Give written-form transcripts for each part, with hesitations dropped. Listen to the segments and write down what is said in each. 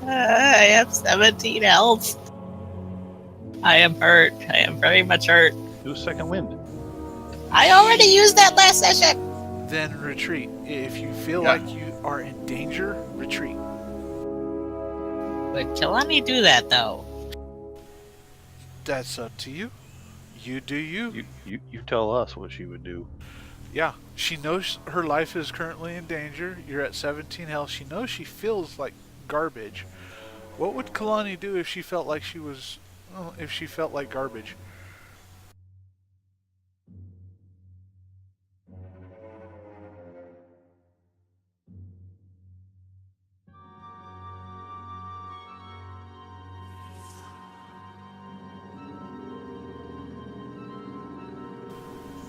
I have 17 health. I am hurt. I am very much hurt. Do a second wind. I already used that last session. Then retreat. If you feel like you are in danger, retreat. Would Kalani do that, though? That's up to you. You do you. You tell us what she would do. Yeah, she knows her life is currently in danger. You're at 17 health. She knows she feels like garbage. What would Kalani do if she felt like she was... if she felt like garbage?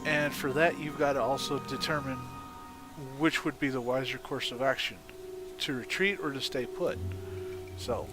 And for that, you've got to also determine which would be the wiser course of action. To retreat or to stay put. So...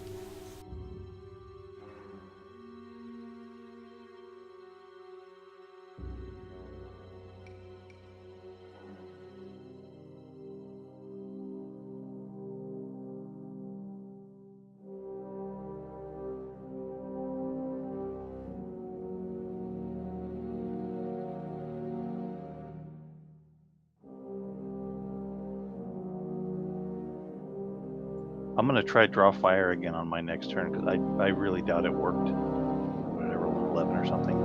I'm going to try draw fire again on my next turn because I really doubt it worked. What did I roll, 11 or something?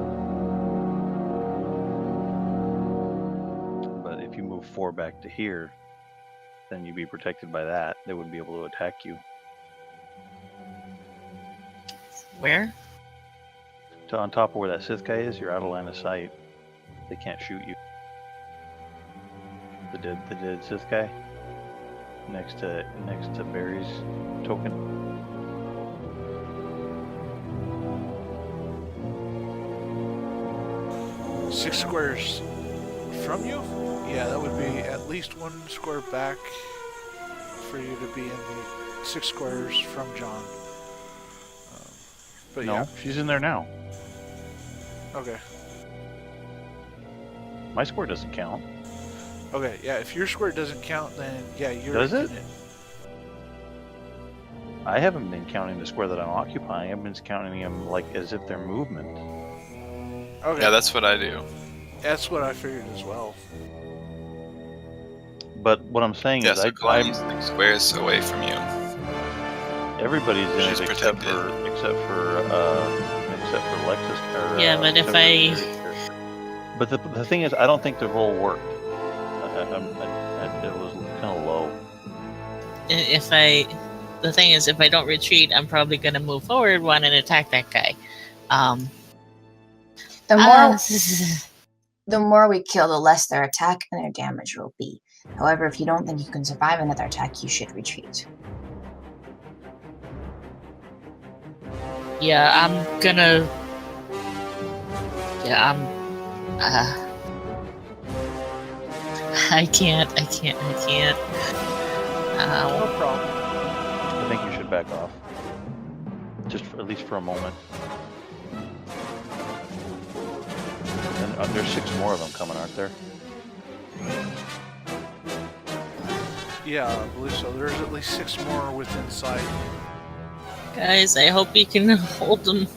But if you move 4 back to here, then you'd be protected by that. They wouldn't be able to attack you. Where? On top of where that Sith guy is, you're out of line of sight. They can't shoot you. The dead Sith guy. Next to Barry's token. Six squares from you? Yeah, that would be at least 1 square back for you to be in the 6 squares from John. But no, yeah. She's in there now. Okay. My square doesn't count. Okay, yeah, if your square doesn't count, then yeah, you're Does in it? I haven't been counting the square that I'm occupying. I've been counting them like as if they're movement. Okay. Yeah, that's what I do. That's what I figured as well. But what I'm saying Yeah, is so Kalani's 6 squares away from you. Everybody's in She's it except for Lexus. Or, Yeah, but if But the thing is, I don't think the roll worked. It was kind of low. The thing is, if I don't retreat, I'm probably going to move forward one and attack that guy. The more we kill, the less their attack and their damage will be. However, if you don't think you can survive another attack, you should retreat. Yeah, I'm gonna... Yeah, I can't. No problem. I think you should back off. Just at least for a moment. And there's 6 more of them coming, aren't there? Yeah, I believe so. There's at least 6 more within sight. Guys, I hope you can hold them.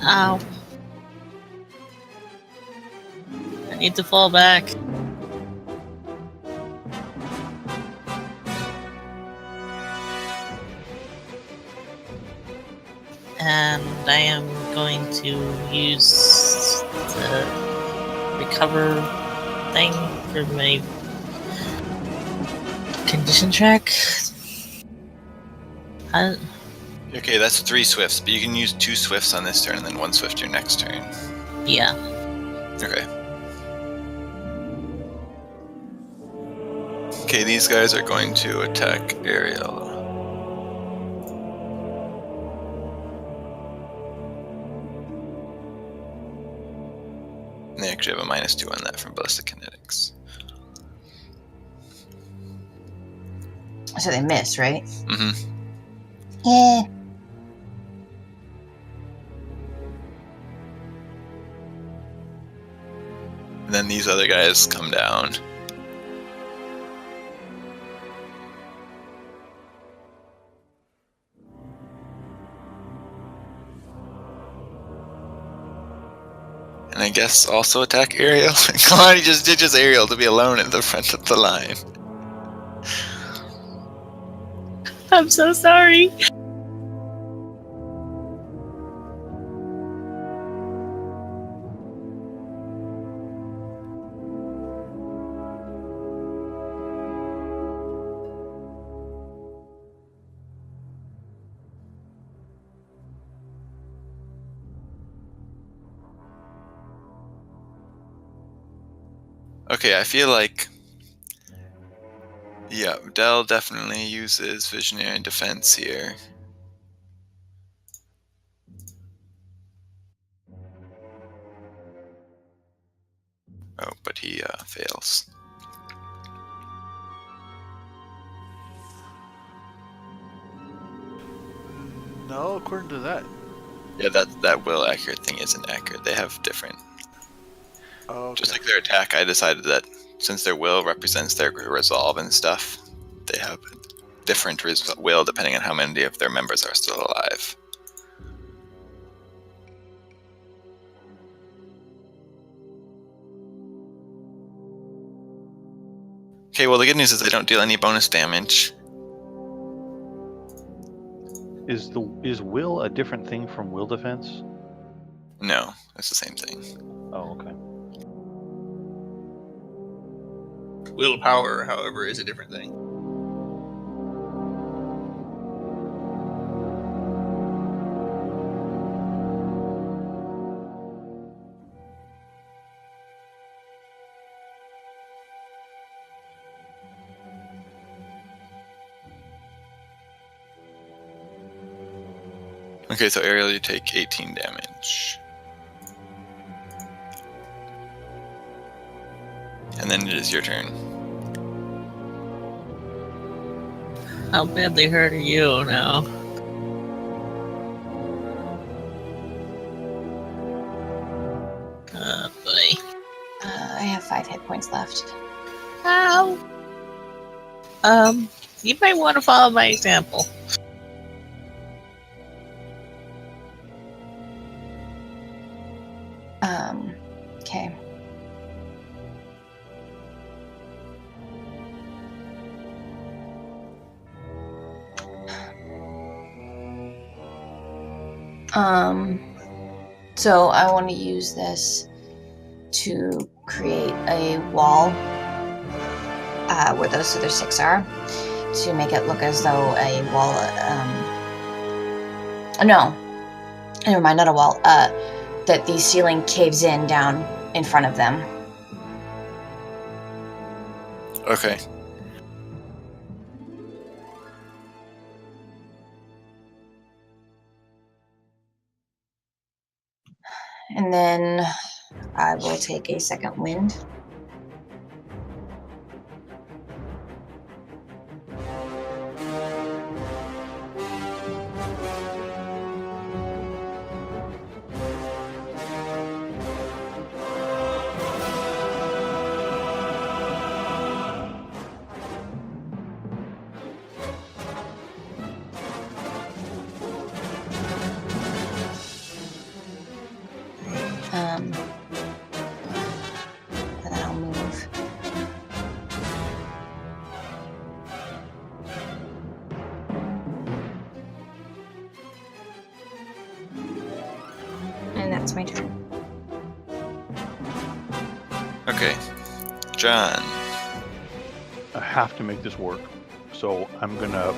Ow. I need to fall back. And I am going to use the recover thing for my condition track. Okay, that's 3 swifts, but you can use 2 swifts on this turn and then 1 swift your next turn. Yeah. Okay. Okay, these guys are going to attack Ariel. And they actually have a -2 on that from ballistic kinetics. So they miss, right? Mm-hmm. Yeah. And then these other guys come down. And I guess also attack Ariel. Kalani just ditches Ariel to be alone at the front of the line. I'm so sorry. Okay, I feel like... Yeah, Dell definitely uses Visionary Defense here. Oh, but he fails. No, according to that. Yeah, that will accurate thing isn't accurate. They have different... Oh, okay. Just like their attack, I decided that since their will represents their resolve and stuff, they have different will depending on how many of their members are still alive. Okay, well the good news is they don't deal any bonus damage. Is will a different thing from will defense? No, it's the same thing. Oh, okay. Willpower, however, is a different thing. Okay, so Ariel, you take 18 damage. And then it is your turn. How badly hurt are you now? Oh boy. I have 5 hit points left. How? You might want to follow my example. Okay. So I want to use this to create a wall where those other 6 are, to make it look as though a wall, no, never mind, not a wall, that the ceiling caves in down in front of them. Okay. And then I will take a second wind. And then I'll move. And that's my turn. Okay. John. I have to make this work. So I'm gonna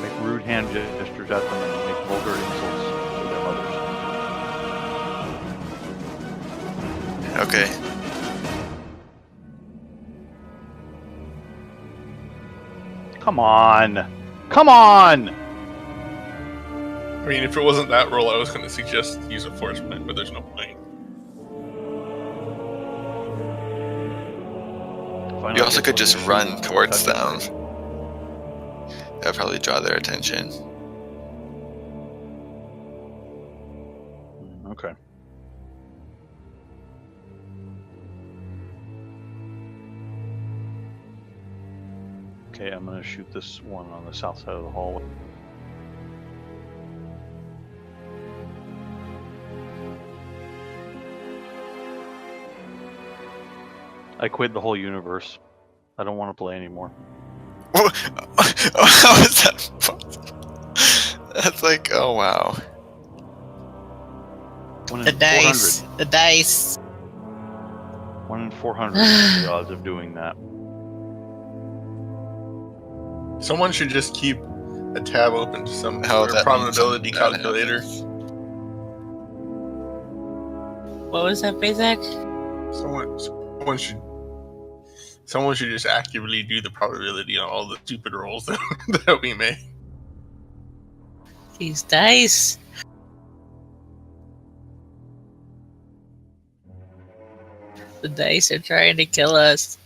make rude hand gestures at them and make vulgar insults to their mothers. Okay. Come on! Come on! I mean, if it wasn't that roll, I was going to suggest use enforcement, but there's no point. Fine, You I also guess could I'll just shoot run them. towards them. Touch That would probably draw their attention. Okay. Okay, I'm gonna shoot this one on the south side of the hallway. I quit the whole universe. I don't want to play anymore. How is that possible? That's like, oh wow. 1 in The dice. 400. The dice. 1 in 400 is the odds of doing that. Someone should just keep a tab open to some Hell, sort of that probability means something bad calculator. What was that, Bezak? Someone should just actively do the probability on all the stupid rolls that we make. These dice. The dice are trying to kill us.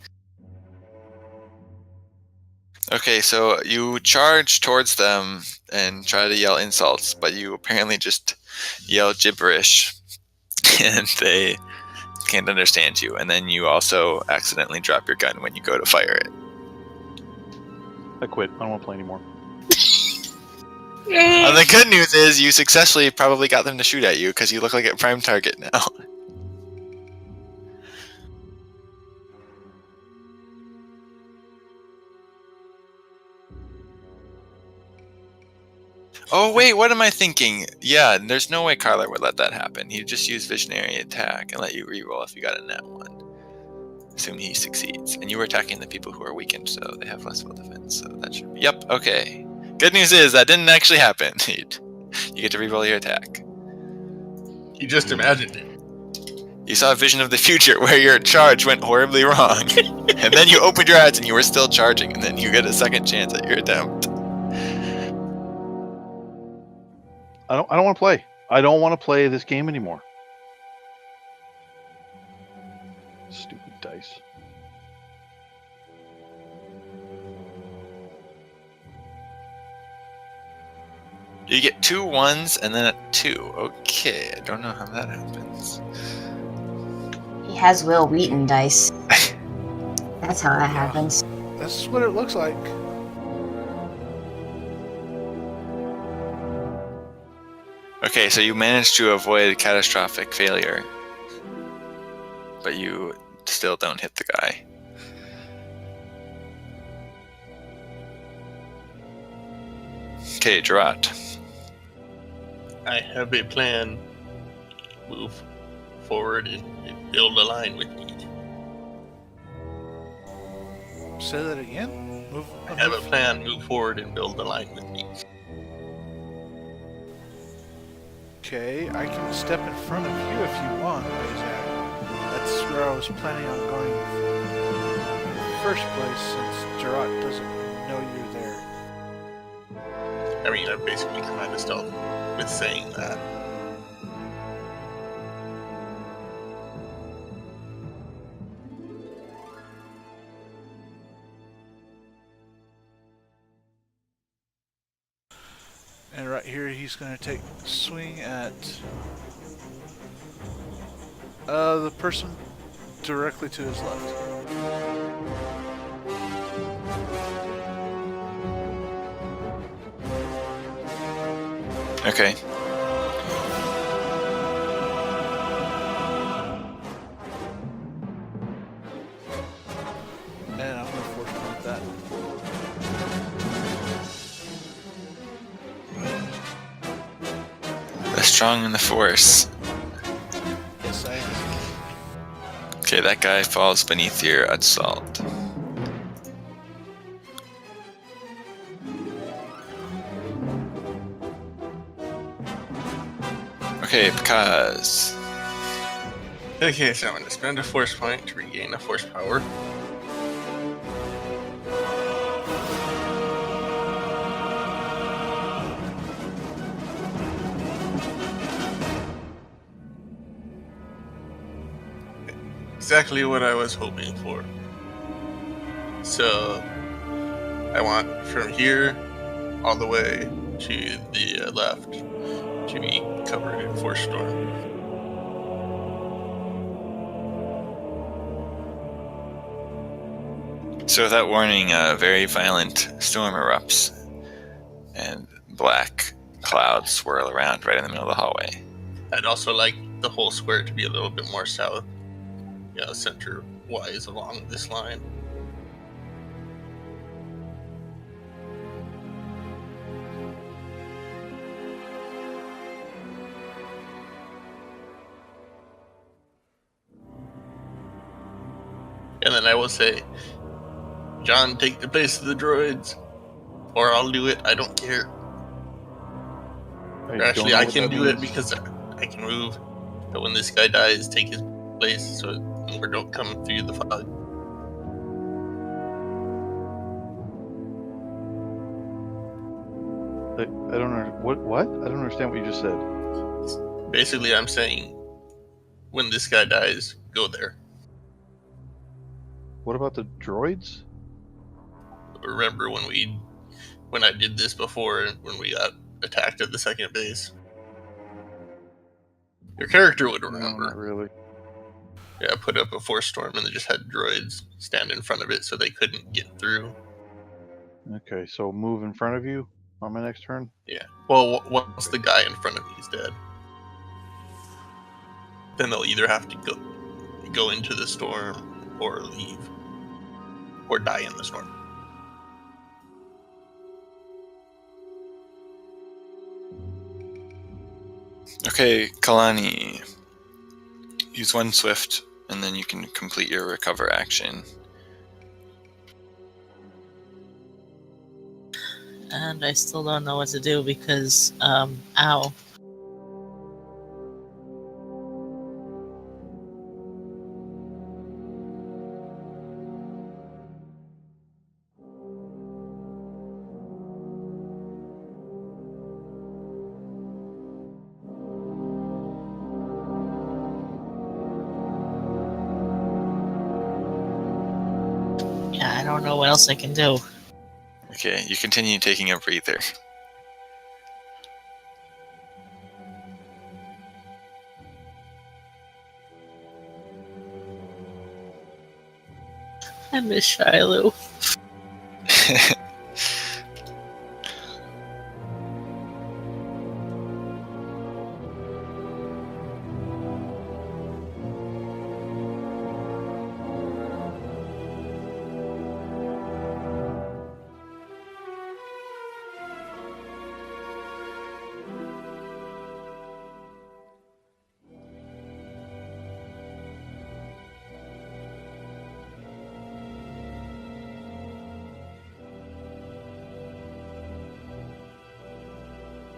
Okay, so you charge towards them and try to yell insults, but you apparently just yell gibberish, and they can't understand you. And then you also accidentally drop your gun when you go to fire it. I quit. I don't want to play anymore. The good news is you successfully probably got them to shoot at you because you look like a prime target now. Oh wait, what am I thinking? Yeah, there's no way Carla would let that happen. He'd just use visionary attack and let you reroll if you got a nat 1. Assume he succeeds. And you were attacking the people who are weakened, so they have less will defense. So that should be... Yep, okay. Good news is that didn't actually happen. You get to reroll your attack. You just imagined it. You saw a vision of the future where your charge went horribly wrong. And then you opened your eyes and you were still charging, and then you get a second chance at your attempt. I don't want to play. I don't want to play this game anymore. Stupid dice. You get 2 1s and then a 2. Okay, I don't know how that happens. He has Will Wheaton dice. That's how that happens. That's what it looks like. Okay, so you managed to avoid catastrophic failure, but you still don't hit the guy. Okay, Gerard. I have a plan. Move forward and build a line with me. Say that again. I have a plan. Move forward and build a line with me. Okay, I can step in front of you if you want, Bezak. That's where I was planning on going in the first place, since Gerard doesn't know you're there. I mean, I basically kind of stealth with saying that. And right here, he's going to take a swing at the person directly to his left. Okay. And I'm going to force point that. The strong in the force. Yes, I am. Okay, that guy falls beneath your assault. Okay, because... Okay, so I'm going to spend a force point to regain a force power. Exactly what I was hoping for. So, I want from here all the way to the left to be covered in force storm. So without warning, a very violent storm erupts, and black clouds swirl around right in the middle of the hallway. I'd also like the whole square to be a little bit more south, center wise along this line. And then I will say, John, take the place of the droids, or I'll do it. I don't care. Or actually, I can do it because I can move. But when this guy dies, take his place so more don't come through the fog. I don't know what? I don't understand what you just said. Basically, I'm saying, when this guy dies, go there. What about the droids? Remember when I did this before, when we got attacked at the second base? Your character would No, remember. not really. Yeah, I put up a force storm and they just had droids stand in front of it so they couldn't get through. Okay, so move in front of you on my next turn. Yeah. Well, once the guy in front of me is dead, then they'll either have to go into the storm or leave, or die in the storm. Okay, Kalani. Use one swift, and then you can complete your recover action. And I still don't know what to do because, ow. Yeah, I don't know what else I can do. Okay, you continue taking a breather. I miss Shiloh.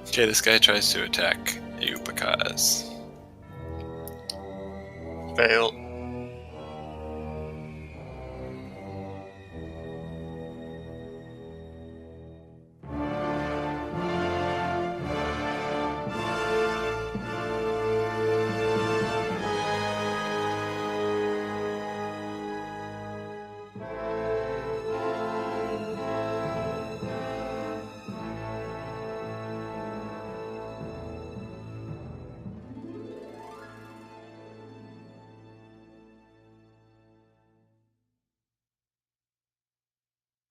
Okay, this guy tries to attack you, Pakaz. Fail.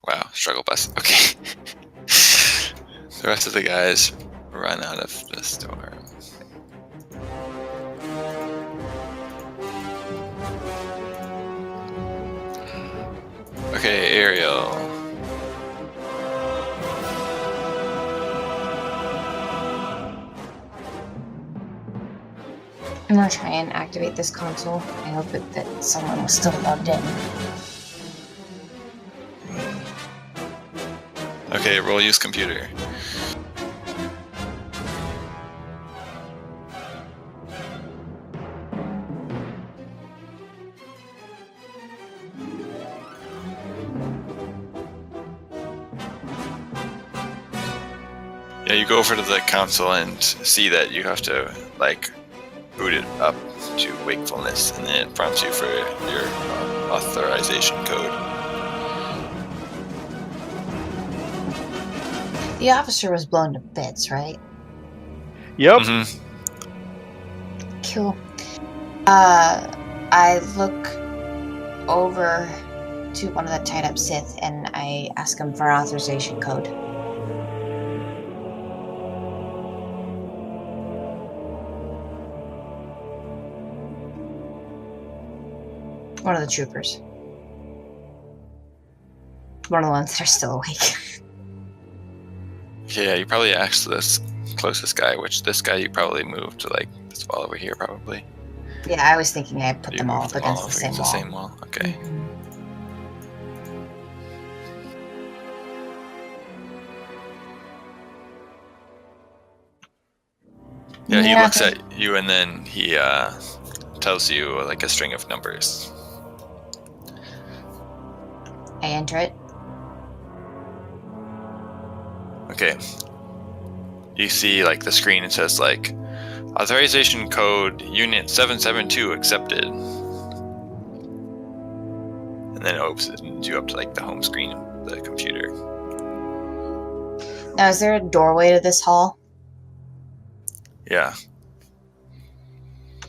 Wow, struggle bus. Okay. The rest of the guys run out of the storm. Okay, Ariel. I'm gonna try and activate this console. I hope that someone was still logged in. Okay, roll use computer. Yeah, you go over to the console and see that you have to, like, boot it up to wakefulness, and then it prompts you for your authorization code. The officer was blown to bits, right? Yep. Mhm. Cool. I look over to one of the tied up Sith and I ask him for authorization code. One of the troopers. One of the ones that are still awake. Yeah, you probably asked this closest guy, which this guy you probably moved to like this wall over here, probably. Yeah, I was thinking I put You them all moved up against the same against wall. the same wall. Okay. Mhm. Yeah, he looks Nothing. at you and then he tells you like a string of numbers. I enter it. Okay. You see like the screen, it says like authorization code unit 772 accepted. And then it opens you up to like the home screen of the computer. Now, is there a doorway to this hall? Yeah.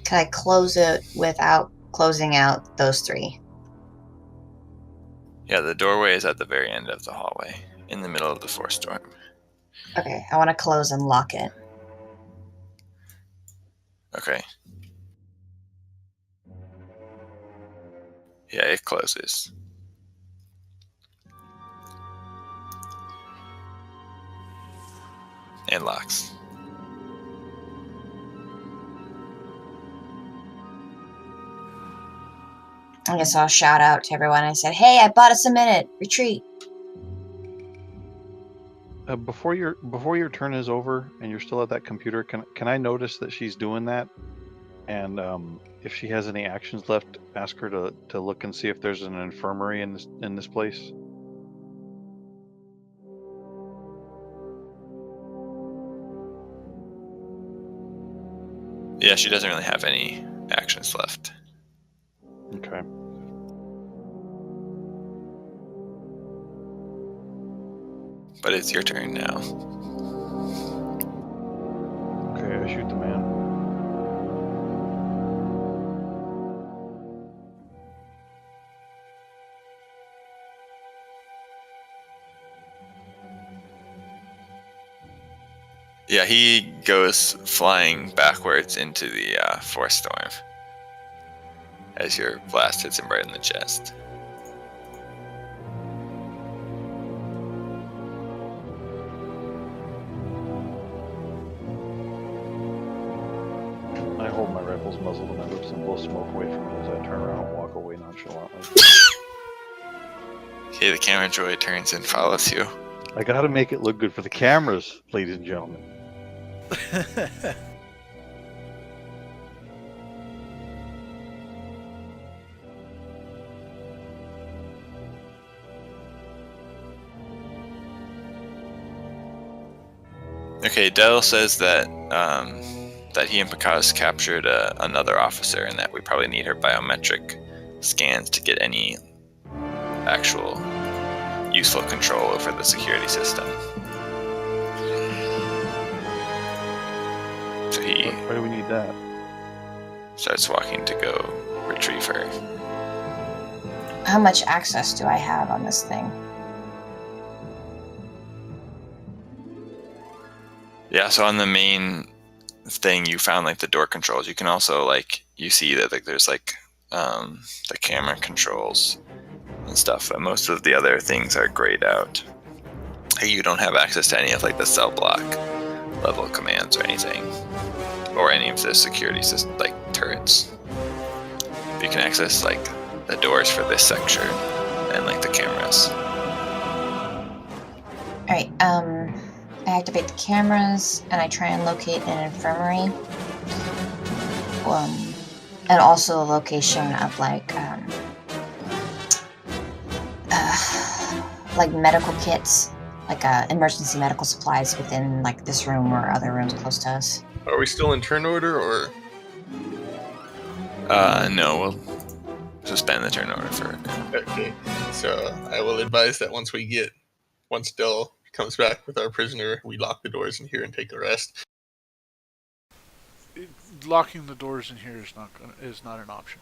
Can I close it without closing out those three? Yeah, the doorway is at the very end of the hallway, in the middle of the Force Storm. Okay, I want to close and lock it. Okay. Yeah, it closes. And locks. I guess I'll shout out to everyone. I said, "Hey, I bought us a minute. Retreat." Before your turn is over and you're still at that computer, can I notice that she's doing that? And if she has any actions left, ask her to look and see if there's an infirmary in this place. Yeah, she doesn't really have any actions left. Okay. But it's your turn now. Okay, I shoot the man. Yeah, he goes flying backwards into the Force Storm as your blast hits him right in the chest. I hold my rifle's muzzle to my lips and blow smoke away from it as I turn around and walk away nonchalantly. Okay, the camera droid turns and follows you. I gotta make it look good for the cameras, ladies and gentlemen. Okay, Dell says that that he and Picaz captured another officer, and that we probably need her biometric scans to get any actual useful control over the security system. So he Why do we need that? starts walking to go retrieve her. How much access do I have on this thing? Yeah, so on the main thing you found like the door controls. You can also like you see that like there's like the camera controls and stuff, but most of the other things are grayed out. You don't have access to any of like the cell block level commands or anything, or any of the security system like turrets. You can access like the doors for this section and like the cameras. Alright, I activate the cameras and I try and locate an infirmary. And also a location of like medical kits, like emergency medical supplies within like this room or other rooms close to us. Are we still in turn order, or No, we'll suspend the turnover for now. okay? So I will advise that once Dell comes back with our prisoner, we lock the doors in here and take the rest. Locking the doors in here is not an option.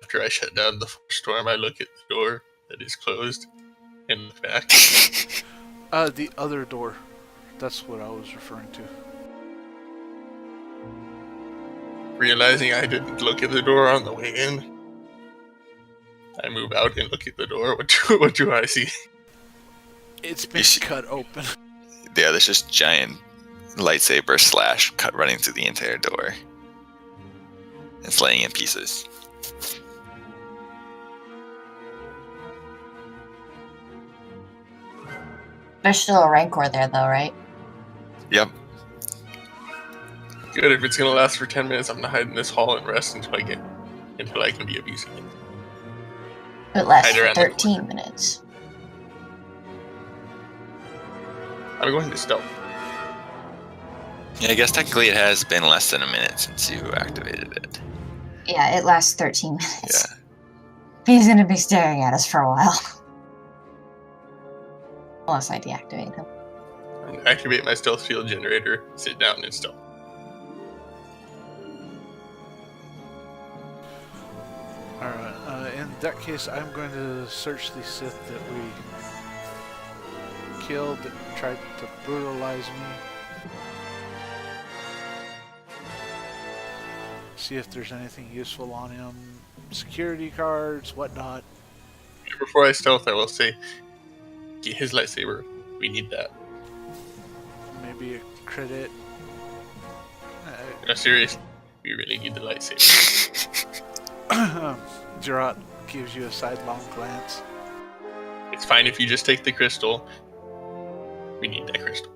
After I shut down the storm, I look at the door that is closed and look back. The other door. That's what I was referring to. Realizing I didn't look at the door on the way in, I move out and look at the door. What do I see? It's been cut open. Yeah, there's just giant lightsaber slash cut running through the entire door. It's laying in pieces. There's still a Rancor there, though, right? Yep. Good. If it's gonna last for 10 minutes, I'm gonna hide in this hall and rest until I can be of use again. It lasts Hide for around the 13 minutes. I'm going to stealth. Yeah, I guess technically it has been less than a minute since you activated it. Yeah, it lasts 13 minutes. Yeah. He's gonna be staring at us for a while. Unless I deactivate him. I'm gonna activate my stealth field generator, sit down, and stealth. Alright, in that case, I'm going to search the Sith that we killed that tried to brutalize me. See if there's anything useful on him. Security cards, whatnot. Before I stealth, I will say, get his lightsaber. We need that. Maybe a credit. No, serious. We really need the lightsaber. Gerard gives you a sidelong glance. It's fine if you just take the crystal. We need that crystal.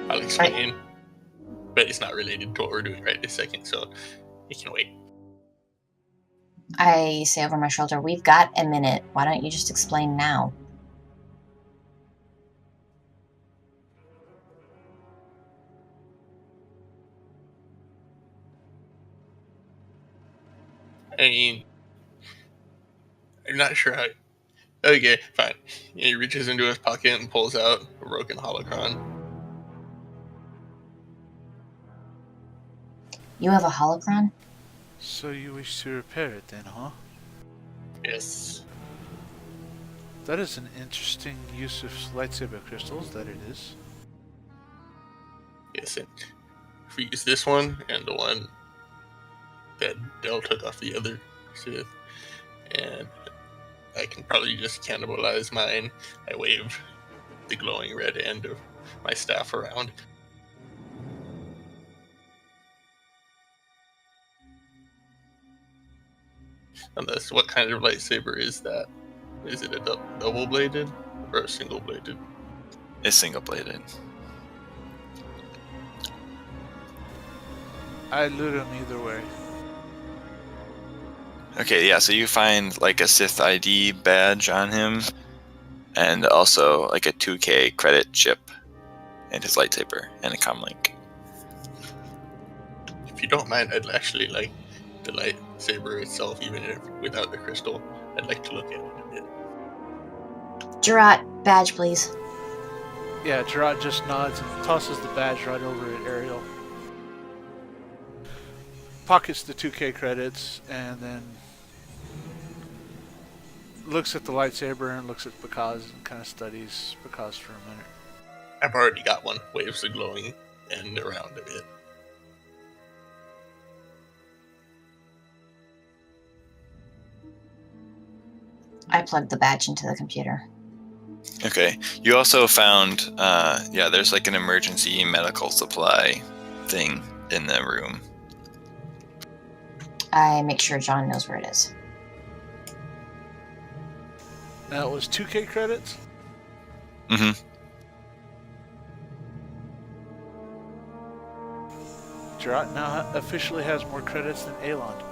I'll explain. But it's not related to what we're doing right this second, so it can wait. I say over my shoulder, we've got a minute. Why don't you just explain now? I mean, I'm not sure how. Okay, fine. He reaches into his pocket and pulls out a broken holocron. You have a holocron? So you wish to repair it then, huh? Yes. That is an interesting use of lightsaber crystals, that it is. Yes, and if we use this one and the one that Del took off the other Sith, and I can probably just cannibalize mine. I wave the glowing red end of my staff around. Unless, what kind of lightsaber is that? Is it a double-bladed or a single-bladed? It's single-bladed. I loot him either way. Okay, yeah, so you find like a Sith ID badge on him, and also like a 2K credit chip, and his lightsaber, and a comlink. If you don't mind, I'd actually like the lightsaber itself, even if without the crystal. I'd like to look at it a bit. Gerard, badge, please. Yeah, Gerard just nods and tosses the badge right over at Ariel. Pockets the 2K credits, and then looks at the lightsaber and looks at Bakaz and kind of studies Bakaz for a minute. I've already got one. Waves the glowing end around a bit. I plugged the badge into the computer. Okay, you also found, yeah, there's like an emergency medical supply thing in the room. I make sure John knows where it is. Now it was 2K credits? Mm-hmm. Gerard now officially has more credits than Alon.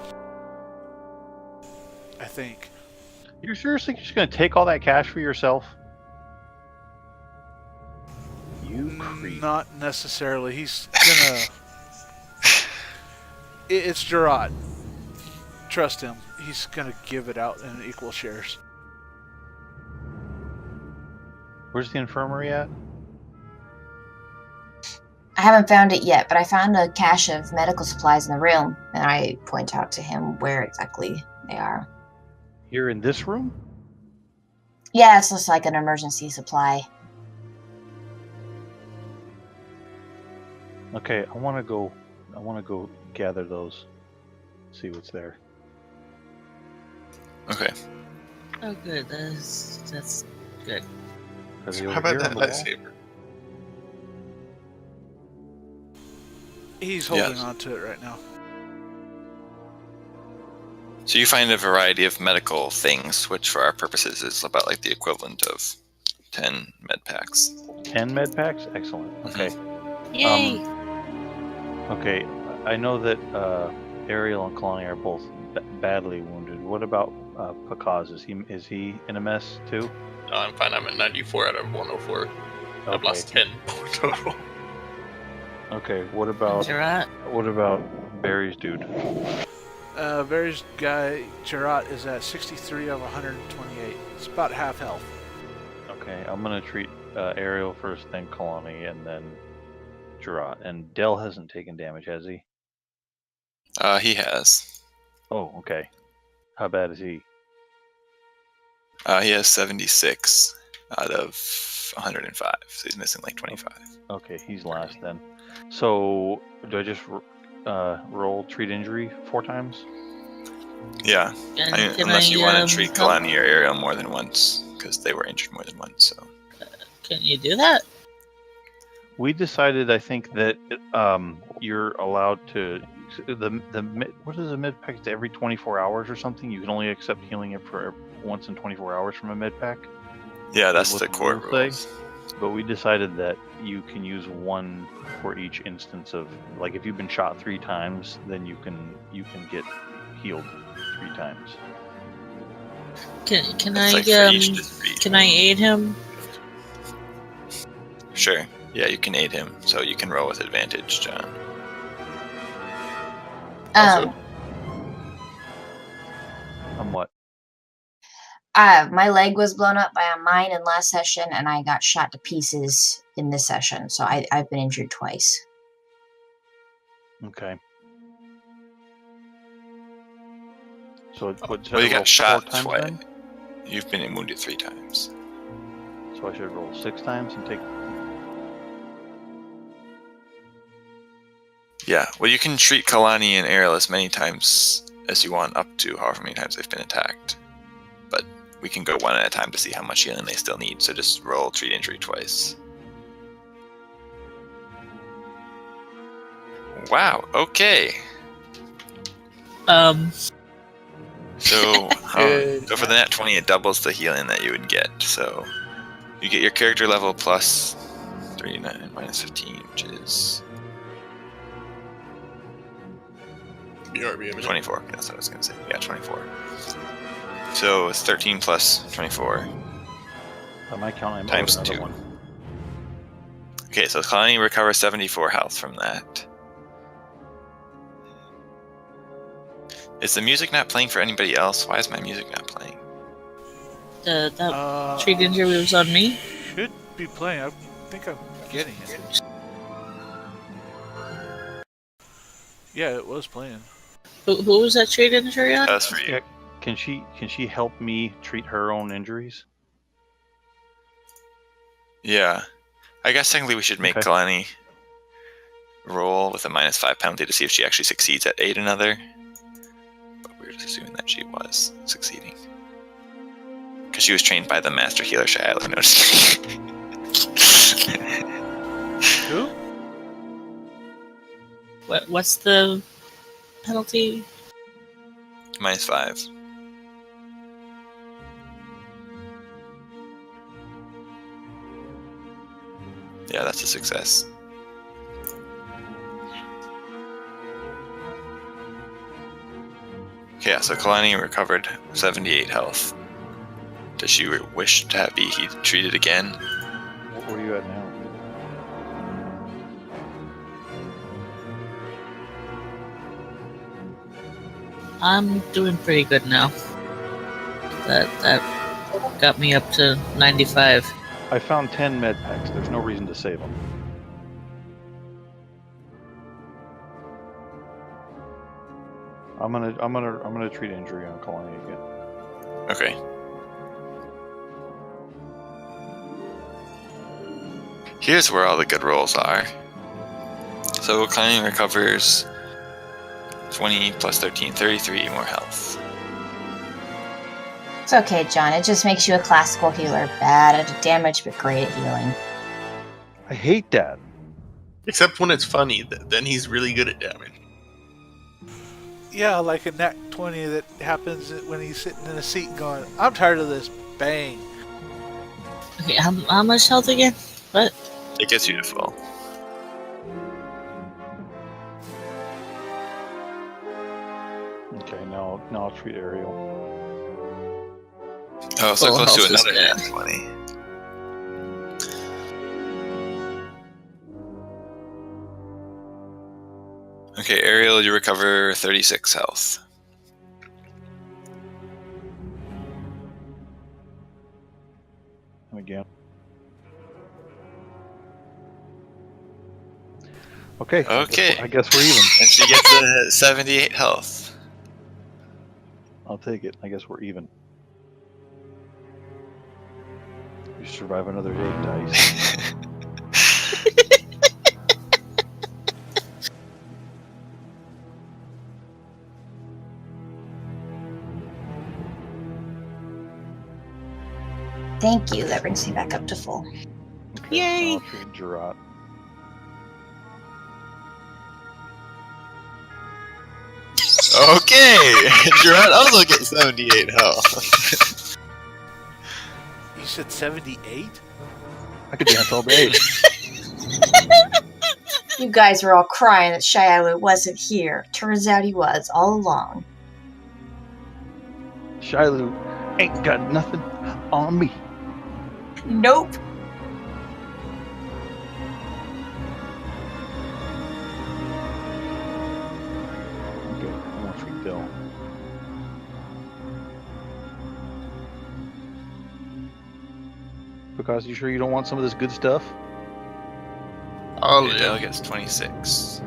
I think. You're seriously just going to take all that cash for yourself? You creep. Not necessarily. He's gonna... It's Gerard. Trust him. He's gonna give it out in equal shares. Where's the infirmary at? I haven't found it yet, but I found a cache of medical supplies in the room, and I point out to him where exactly they are. Here in this room? Yeah, it's just like an emergency supply. Okay, I want to go gather those. See what's there. Okay. Oh, good. That's good. Are they How over about here that on the wall? lightsaber? He's holding Yes. on to it right now. So you find a variety of medical things, which for our purposes is about like the equivalent of 10 med packs. 10 med packs? Excellent. Okay. Yay! Okay. I know that Ariel and Kalani are both badly wounded. What about Pakaz? Is he in a mess too? No, I'm fine. I'm at 94 out of 104. I've Okay. lost 10 total. Okay. What about Gerard? Barry's dude? Varys guy, Gerard, is at 63 of 128. It's about half health. Okay. I'm gonna treat Ariel first, then Kalani, and then Gerard. And Dell hasn't taken damage, has he? He has. Oh, okay. How bad is he? He has 76 out of 105, so he's missing like 25. Okay, he's last then. So, do I just roll treat injury 4 times? Yeah, Can unless you want to treat help? Kalani or Ariel more than once, because they were injured more than once. So Can you do that? We decided, I think, that you're allowed to what is a med pack? It's every 24 hours or something. You can only accept healing it for once in 24 hours from a med pack. yeah, that's what the the core rules say? rules. But we decided that you can use one for each instance of, like, if you've been shot 3 times, then you can get healed 3 times. Can That's I like for each defeat. can I aid him? Sure. Yeah, you can aid him, so you can roll with advantage, John. Also, What? My leg was blown up by a mine in last session, and I got shot to pieces in this session. So I've been injured twice. Okay. So what? Well, you I roll got shot 4 times twice. then? You've been wounded 3 times. So I should roll 6 times and take. Yeah, well, you can treat Kalani and Ariel as many times as you want, up to however many times they've been attacked. But we can go one at a time to see how much healing they still need, so just roll treat injury twice. Wow, okay. So, so for the nat 20, it doubles the healing that you would get. So you get your character level plus 39 minus 15, which is BRB, I mean, 24. That's what I was going to say. Yeah, 24. So it's 13 plus 24 By my count, I'm times owed another 2. one. Okay, so Kalani recovers 74 health from that. Is the music not playing for anybody else? Why is my music not playing? That treat injury was on me. Should be playing. I think I'm getting it. Yeah, it was playing. Who was that treat injury on? That's for you. Yeah. Can she help me treat her own injuries? Yeah. I guess technically we should make Okay. Kalani roll with a -5 penalty to see if she actually succeeds at aid another. But we're just assuming that she was succeeding. Because she was trained by the master healer Shiloh. No, just kidding. Who? What's the penalty? -5. Yeah, that's a success. Okay, yeah, so Kalani recovered 78 health. Does she wish to be treated again? Where are you at now? I'm doing pretty good now. That got me up to 95. I found 10 med packs. There's no reason to save them. I'm gonna treat injury on Kalani again. Okay. Here's where all the good rolls are. So Kalani recovers 20 plus 13, 33 more health. It's okay, John. It just makes you a classical healer. Bad at damage, but great at healing. I hate that. Except when it's funny, then he's really good at damage. Yeah, like a nat 20 that happens when he's sitting in a seat going, I'm tired of this. Bang. Okay, how much health again? What? It gets you to full. Okay, now I'll treat Ariel. Oh, so Full close to health is another good. nat 20. Okay, Ariel, you recover 36 health. And again. Okay. Okay. I guess we're even. And she gets 78 health. I'll take it. I guess we're even. You survive another day, Dice. Thank you. That brings me back up to full. Okay, Yay. I'll treat Gerard. Okay, Gerard also gets 78 health. You said 78? I could dance all day. You guys were all crying that Shialu wasn't here. Turns out he was all along. Shiloh ain't got nothing on me. Nope. Okay, I'm gonna treat Bill. Because you sure you don't want some of this good stuff? Oh, Adele yeah. gets 26.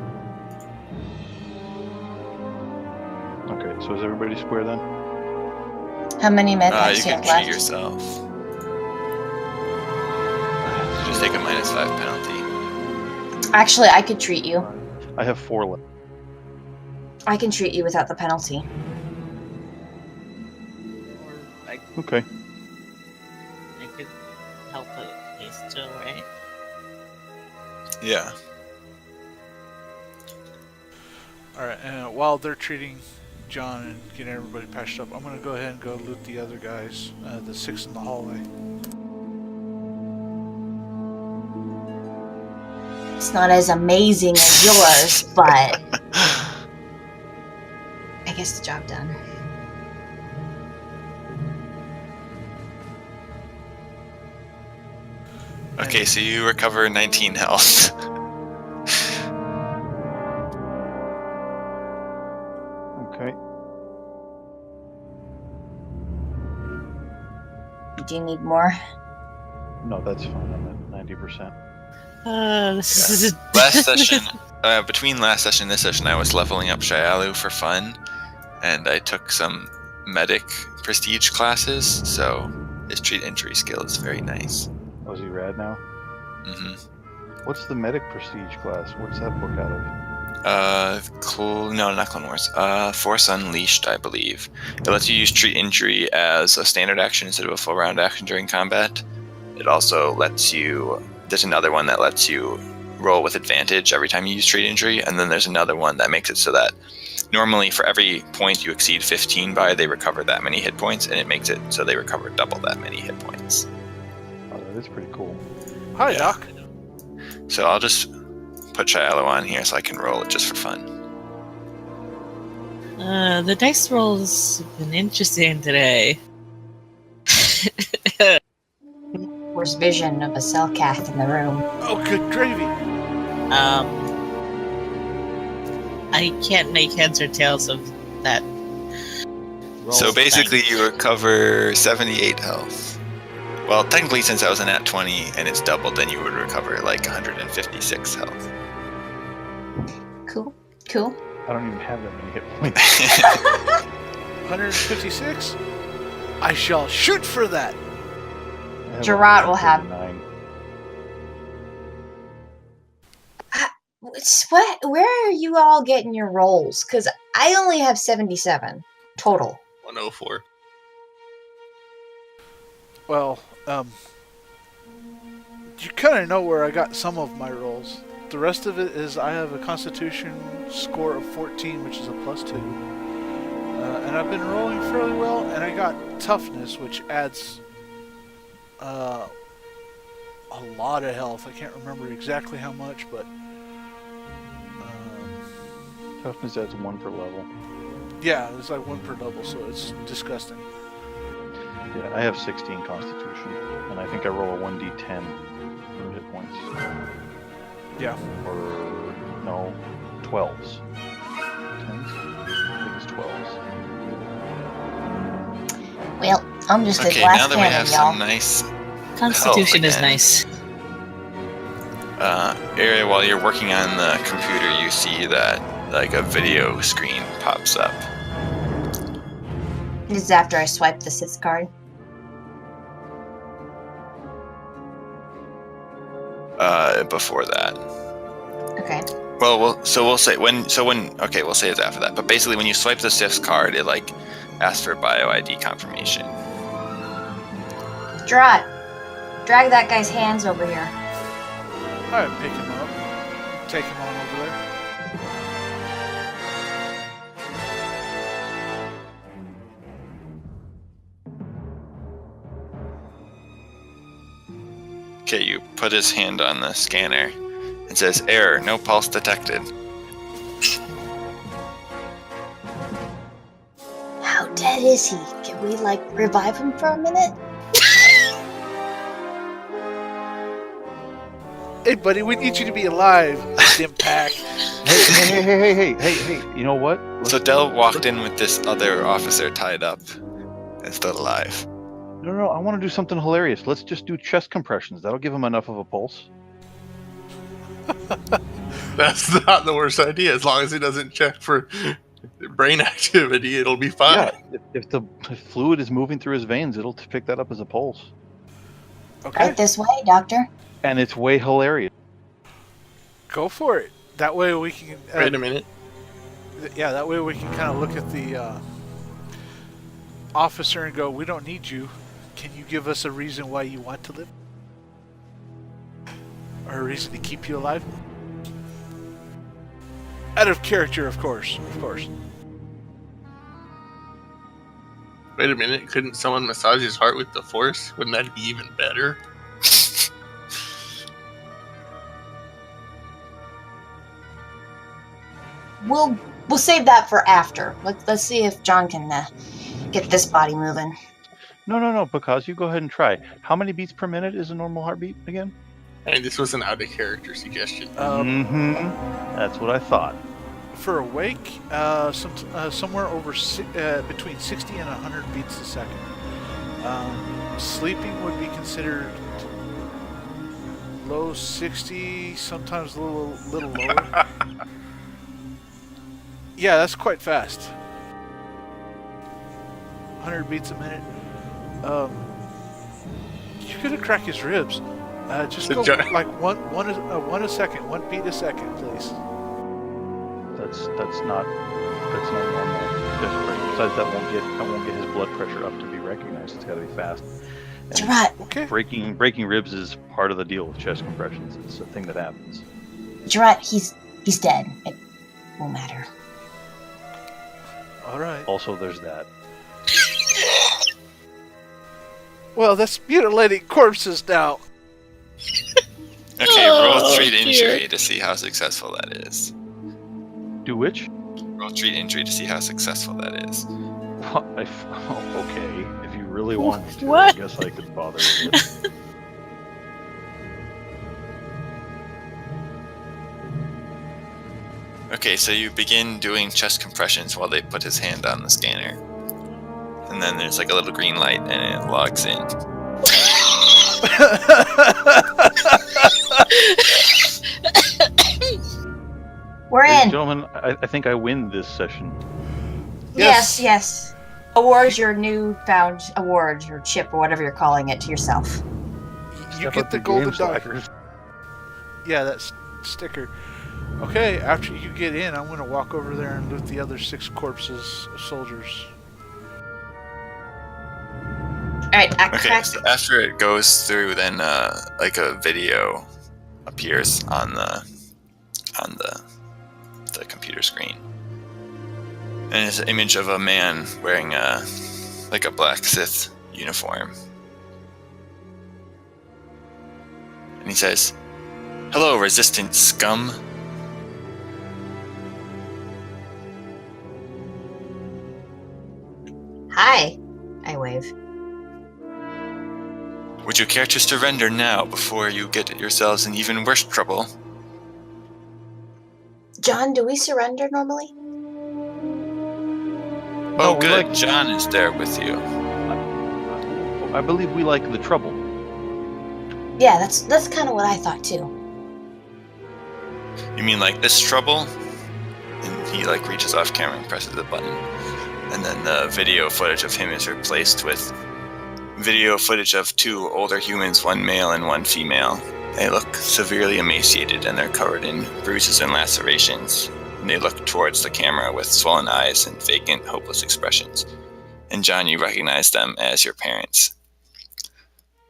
Okay, so is everybody square then? How many med You packs do you can have treat left? yourself. Just take a -5 penalty. Actually, I could treat you. I have 4 left. I can treat you without the penalty. Or Okay. I could help at least too, right? Yeah. Alright, and while they're treating John and getting everybody patched up, I'm going to go ahead and go loot the other guys, the 6 in the hallway. It's not as amazing as yours, but I guess the job done. Okay, so you recover 19 health. Okay. Do you need more? No, that's fine. I'm at 90%. This is Last session, between last session and this session, I was leveling up Shialu for fun, and I took some medic prestige classes, so his treat injury skill is very nice. Oh, is he rad now? hmm What's the medic prestige class? What's that book out of? No, not Clone Wars. Force Unleashed, I believe. It lets you use treat injury as a standard action instead of a full round action during combat. It also lets you. There's another one that lets you roll with advantage every time you use treat injury, and then there's another one that makes it so that normally for every point you exceed 15 by, they recover that many hit points, and it makes it so they recover double that many hit points. Oh, that is pretty cool. Hi, Yeah. Doc. So I'll just put Shialo on here so I can roll it just for fun. the dice rolls have been interesting today. Where's vision of a Cellcath in the room? Oh, good gravy. I can't make heads or tails of that. roll So basically, thing. you recover 78 health. Well, technically, since I was a nat 20 and it's doubled, then you would recover like 156 health. Cool. Cool. I don't even have that many hit points. 156? I shall shoot for that. I have Gerard will have- 139. Where are you all getting your rolls? Because I only have 77 total. 104. Well, you kind of know where I got some of my rolls. The rest of it is I have a Constitution score of 14, which is a +2. And I've been rolling fairly well, and I got Toughness, which adds a lot of health. I can't remember exactly how much, but Toughness adds 1 per level. yeah, it's like 1 per level, so it's disgusting. Yeah, I have 16 Constitution, and I think I roll a 1d10 for hit points. Yeah. Or no, 12s. 10s? I think it's 12s. Well, I'm just a Okay, glass now that we cannon, have y'all. some nice Constitution is again. nice. area while you're working on the computer, you see that like a video screen pops up. This is after I swipe the Sith card. Before that. Okay. Well, we'll say we'll say it's after that. But basically, when you swipe the Sif's card, it like asks for bio ID confirmation. Gerard, drag that guy's hands over here. Alright, pick him up. Take him on over there. Okay, you put his hand on the scanner. It says error, no pulse detected. How dead is he? Can we, revive him for a minute? Hey, buddy, we need you to be alive, Impact. Hey, you know what? So Del walked in with this other officer tied up and still alive. No, I want to do something hilarious. Let's just do chest compressions. That'll give him enough of a pulse. That's not the worst idea. As long as he doesn't check for brain activity, it'll be fine. Yeah, if the fluid is moving through his veins, it'll pick that up as a pulse. Okay, Right this way, Doctor. And it's way hilarious. go for it. That way we can... Wait a minute. Yeah, that way we can kind of look at the officer and go, we don't need you. Can you give us a reason why you want to live? Or a reason to keep you alive? Out of character, of course. Wait a minute. Couldn't someone massage his heart with the Force? Wouldn't that be even better? We'll save that for after. Let's see if John can get this body moving. No, because you go ahead and try. How many beats per minute is a normal heartbeat again? And this was an out of character suggestion. That's what I thought. For awake, somewhere over between 60 and 100 beats a second. Sleeping would be considered low 60, sometimes a little lower. Yeah, that's quite fast. 100 beats a minute. You're gonna crack his ribs. Just go like one a second, 1 beat a second, please. That's not normal chest pressure. Besides, that won't get his blood pressure up to be recognized. It's got to be fast. And Gerard, Okay. breaking ribs is part of the deal with chest compressions. It's a thing that happens. Gerard, he's dead. It won't matter. All right. Also, there's that. Well, that's mutilating corpses now. Okay, Oh, roll treat dear. injury to see how successful that is. Do which? Roll treat injury to see how successful that is. Okay, if you really want me to, What? I guess I could bother with it. Okay, so you begin doing chest compressions while they put his hand on the scanner. And then there's like a little green light and it logs in. We're Ladies and in. gentlemen, I think I win this session. Yes. Awards your newfound award, or chip, or whatever you're calling it, to yourself. You Step get up the your golden game, dog. slackers. Yeah, that sticker. Okay, after you get in, I'm going to walk over there and loot the other 6 corpses of soldiers. Alright, I Okay, crack. so after it goes through, then like a video appears on the computer screen, and it's an image of a man wearing a black Sith uniform, and he says, "Hello, resistant scum. Hi, I wave. Would you care to surrender now before you get yourselves in even worse trouble?" John, do we surrender normally? Oh, we good. like- John is there with you. I believe we like the trouble. Yeah, that's kind of what I thought too. You mean like this trouble? And he like reaches off camera and presses the button. And then the video footage of him is replaced with video footage of 2 older humans, 1 male and 1 female. They look severely emaciated and they're covered in bruises and lacerations. And they look towards the camera with swollen eyes and vacant, hopeless expressions. And John, you recognize them as your parents.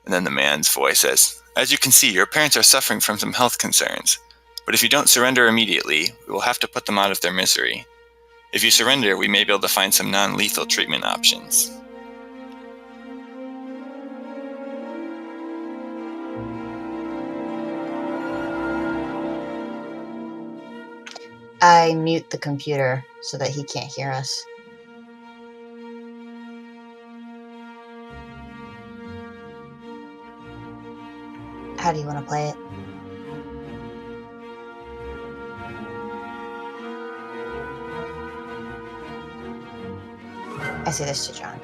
And then the man's voice says, "As you can see, your parents are suffering from some health concerns. But if you don't surrender immediately, we will have to put them out of their misery. If you surrender, we may be able to find some non-lethal treatment options." I mute the computer so that he can't hear us. How do you want to play it? I say this to John.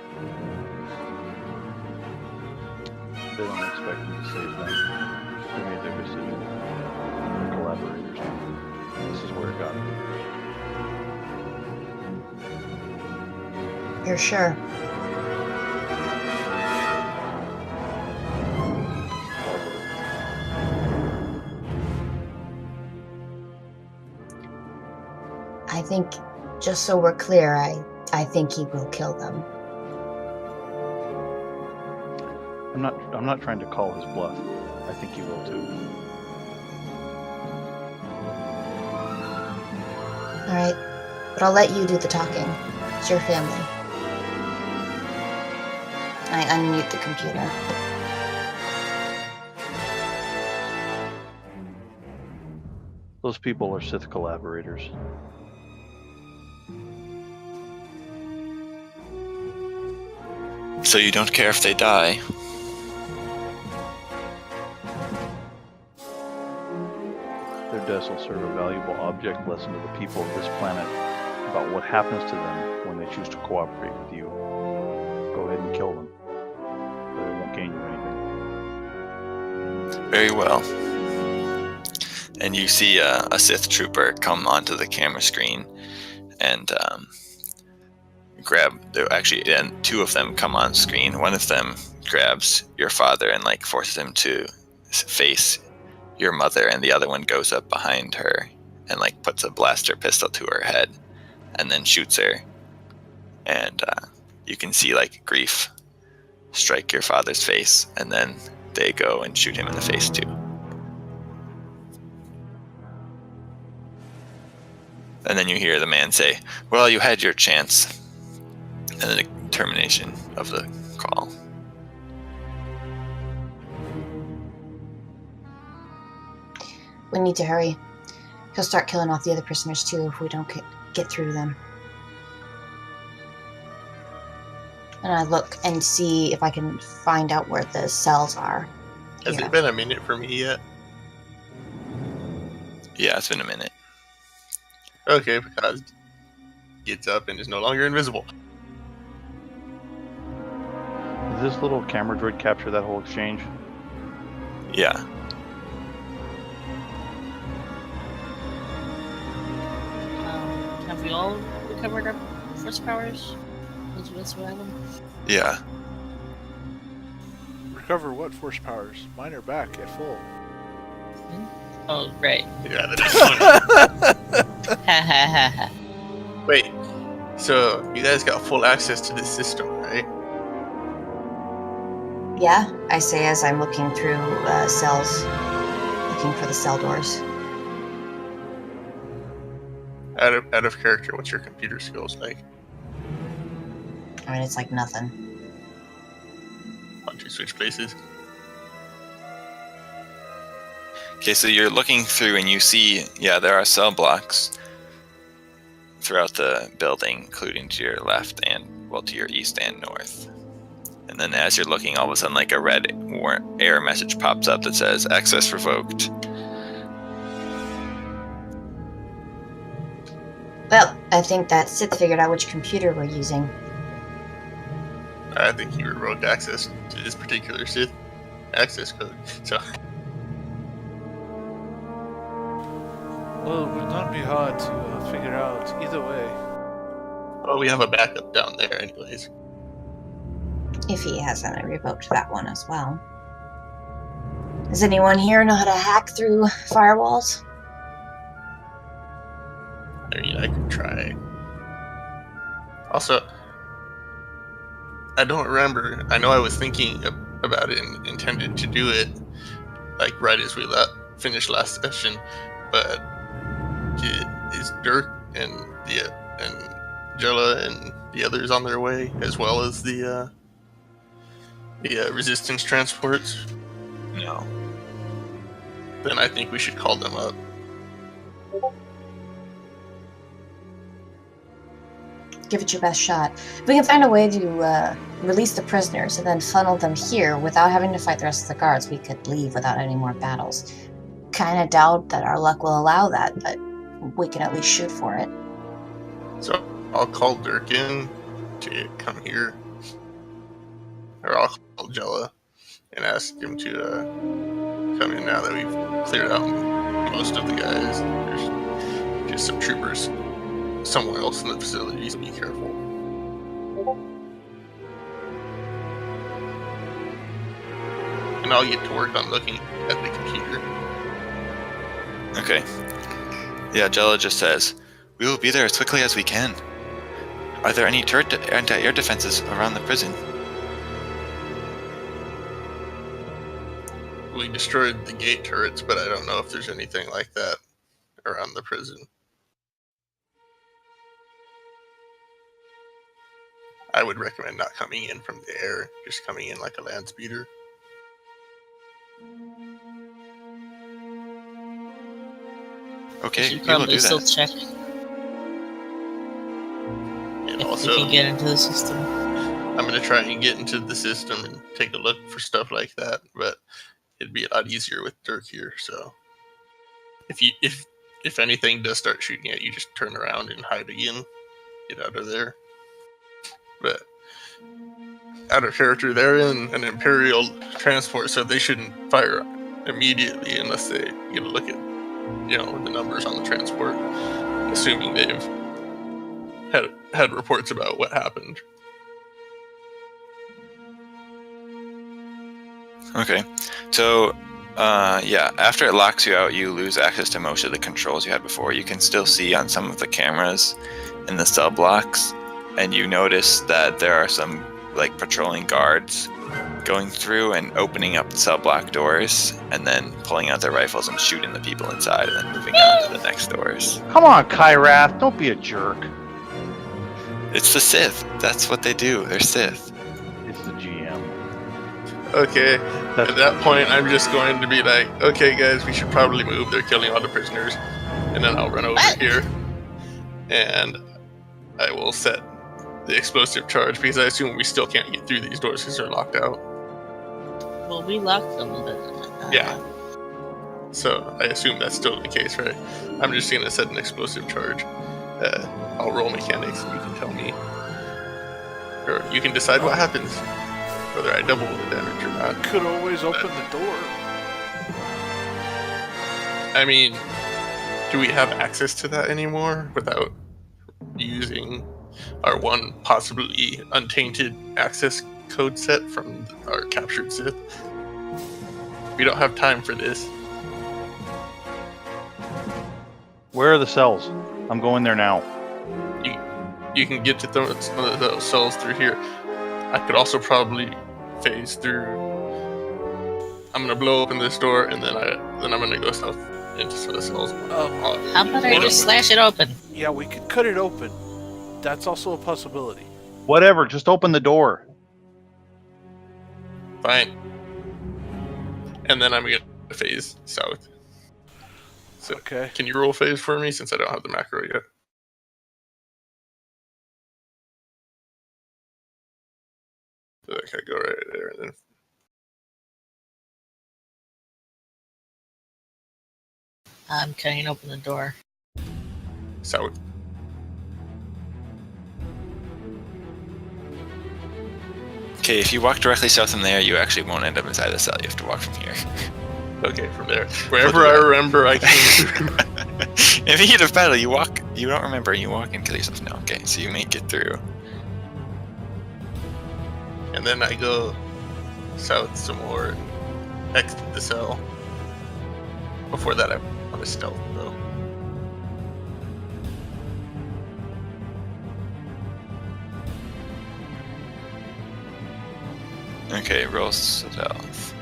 They don't expect me to save them. They made their decision. They're collaborators. This is where it got me. You're sure? I think, just so we're clear, I think he will kill them. I'm not trying to call his bluff. I think he will too. Alright, but I'll let you do the talking. It's your family. I unmute the computer. Those people are Sith collaborators. So you don't care if they die? Their deaths will serve a valuable object lesson to the people of this planet about what happens to them when they choose to cooperate with you. Go ahead and kill them. But it won't gain you anything. Very well. And you see a Sith trooper come onto the camera screen and and 2 of them come on screen. One of them grabs your father and like forces him to face your mother, and the other one goes up behind her and like puts a blaster pistol to her head and then shoots her. And you can see like grief strike your father's face, and then they go and shoot him in the face too. And then you hear the man say, "Well, you had your chance." And then the termination of the call. We need to hurry. He'll start killing off the other prisoners too if we don't get through them. And I look and see if I can find out where the cells are. Has here. it been a minute for me yet? Yeah, it's been a minute. Okay, because he gets up and is no longer invisible. Did this little camera droid capture that whole exchange? Yeah. Have we all recovered our force powers? That's what happened. Yeah. Recover what force powers? Mine are back at full. Oh, right. Yeah, that is funny. Ha ha ha ha. Wait, so you guys got full access to this system, right? Yeah, I say as I'm looking through cells, looking for the cell doors. Out of character, what's your computer skills like? I mean, it's like nothing. Why don't you switch places? Okay, so you're looking through and you see, yeah, there are cell blocks throughout the building, including to your left and, well, to your east and north. And then as you're looking, all of a sudden, like a red error message pops up that says, access revoked. Well, I think that Sith figured out which computer we're using. I think he revoked access to this particular Sith access code. So, Well, it would not be hard to figure out either way. well, we have a backup down there, anyways. If he hasn't revoked that one as well. Does anyone here know how to hack through firewalls? I mean, I could try. Also, I don't remember. I know I was thinking about it and intended to do it, like right as we finished last session. But is Dirk and Jella and the others on their way, as well as the resistance transports? No. Then I think we should call them up. Give it your best shot. If we can find a way to release the prisoners and then funnel them here without having to fight the rest of the guards, we could leave without any more battles. Kind of doubt that our luck will allow that, but we can at least shoot for it. So I'll call Dirk in to come here, or I'll call Jella and ask him to come in now that we've cleared out most of the guys. There's just some troopers somewhere else in the facility, so be careful. And I'll get to work on looking at the computer. Okay. Yeah, Jella just says, we will be there as quickly as we can. Are there any turret anti-air defenses around the prison? We destroyed the gate turrets, but I don't know if there's anything like that around the prison. I would recommend not coming in from the air, just coming in like a land speeder. Okay, should we will probably do still that. check And if also, we can get into the system. I'm going to try and get into the system and take a look for stuff like that, but it'd be a lot easier with Dirk here, so if anything does start shooting at you, just turn around and hide again. Get out of there. But out of character, they're in an Imperial transport, so they shouldn't fire immediately unless they get a look at, the numbers on the transport, assuming they've had reports about what happened. Okay, so after it locks you out, you lose access to most of the controls you had before. You can still see on some of the cameras in the cell blocks, and you notice that there are some patrolling guards going through and opening up the cell block doors, and then pulling out their rifles and shooting the people inside, and then moving on to the next doors. Come on, Kyrath, don't be a jerk. It's the Sith. That's what they do. They're Sith. It's the GM. Okay, at that point, I'm just going to be like, okay, guys, we should probably move. They're killing all the prisoners. And then I'll run over here, and I will set the explosive charge, because I assume we still can't get through these doors because they're locked out. Well, we locked them, but... Yeah. So I assume that's still the case, right? I'm just going to set an explosive charge. I'll roll mechanics, and you can tell me. Or you can decide what happens. Whether I double the damage or not. Could always open the door. I mean, do we have access to that anymore without using our one possibly untainted access code set from our captured Sith? We don't have time for this. Where are the cells? I'm going there now. You can get to some of those cells through here. I could also probably phase through. I'm gonna blow open this door, and then I'm gonna go south into some of the cells. How about I just slash it open? Yeah, we could cut it open. That's also a possibility. Whatever, just open the door. Fine. And then I'm gonna phase south. So Okay. can you roll phase for me since I don't have the macro yet? So I can go right there and then. I'm cutting open the door. South. Okay, if you walk directly south from there, you actually won't end up inside the cell. You have to walk from here. Okay, from there. Wherever I remember, I can. In the heat of battle, you don't remember, and you walk and kill yourself. No, okay, so you make it through. And then I go south some more and exit the cell. Before that, I want to stealth though. Okay, roll stealth.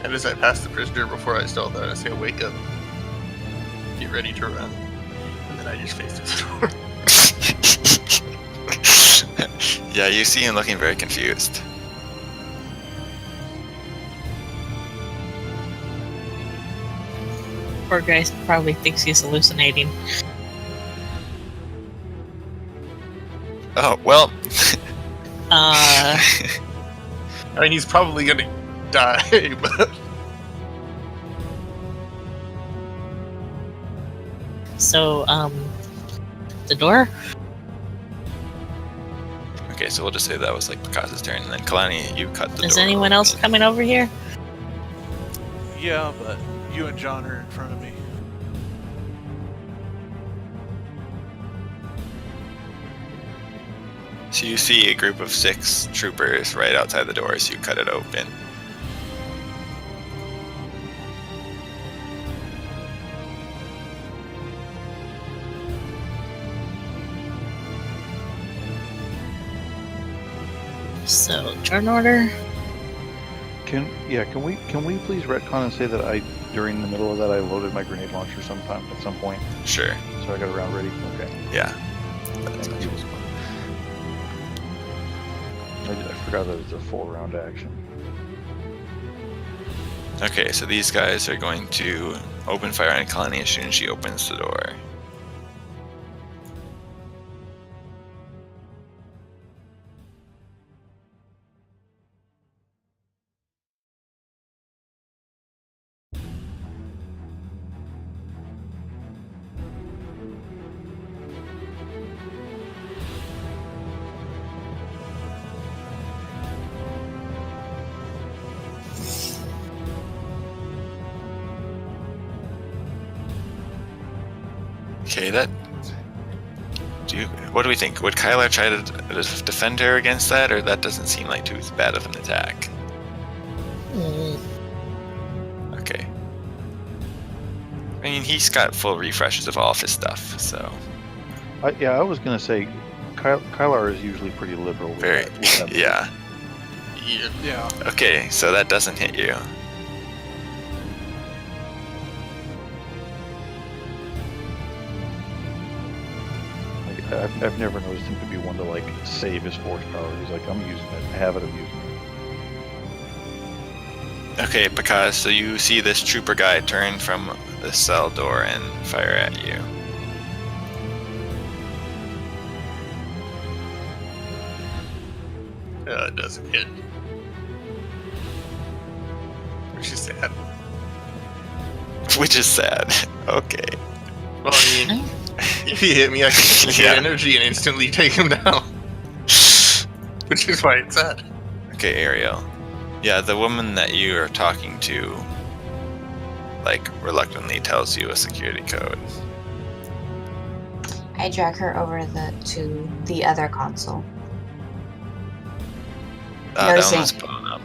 And as I pass the prisoner before I stealth, I say, "Wake up! Get ready to run." And then I just face through the door. Yeah, you see him looking very confused. Poor guy probably thinks he's hallucinating. Oh, well. I mean, he's probably gonna die, but So, the door? Okay, so we'll just say that was like Pikas's turn, and then Kalani, you cut the door. Is anyone else open. coming over here? Yeah, but you and John are in front of me. So you see a group of 6 troopers right outside the door, so you cut it open. So, turn order. Can we please retcon and say that during the middle of that I loaded my grenade launcher at some point, Sure. so I got around ready. Okay. Yeah. Thank you. I forgot that it's a full round action. Okay, so these guys are going to open fire on Kalani as soon as she opens the door. Okay, what do we think? Would Kylar try to defend her against that, or that doesn't seem like too bad of an attack? Okay. I mean, he's got full refreshes of all of his stuff, so... I was gonna say, Kylar is usually pretty liberal. Very, yeah. Yeah. Okay, so that doesn't hit you. I've never noticed him to be one to like save his force power. He's like, I'm using it. I have it. I'm using it. Okay, Pikas, so you see this trooper guy turn from the cell door and fire at you. it doesn't hit. Which is sad. Which is sad. Okay. Well, I mean, if he hit me, I can get energy and instantly take him down. Which is why it's sad. Okay, Ariel. Yeah, the woman that you are talking to, like, reluctantly tells you a security code. I drag her over to the other console. That one Noticing- was blown up.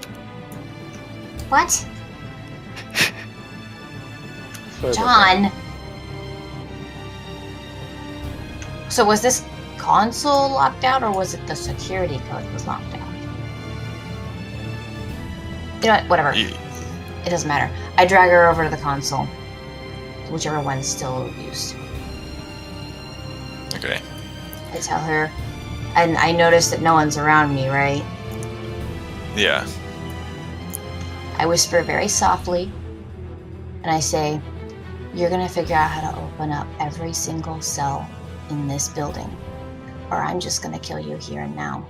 What? Sorry about that. John. So was this console locked out, or was it the security code was locked out? You know what? Whatever. You- It doesn't matter. I drag her over to the console. Whichever one's still used. Okay. I tell her. And I notice that no one's around me, right? Yeah. I whisper very softly. And I say, you're gonna figure out how to open up every single cell in this building. Or I'm just gonna kill you here and now.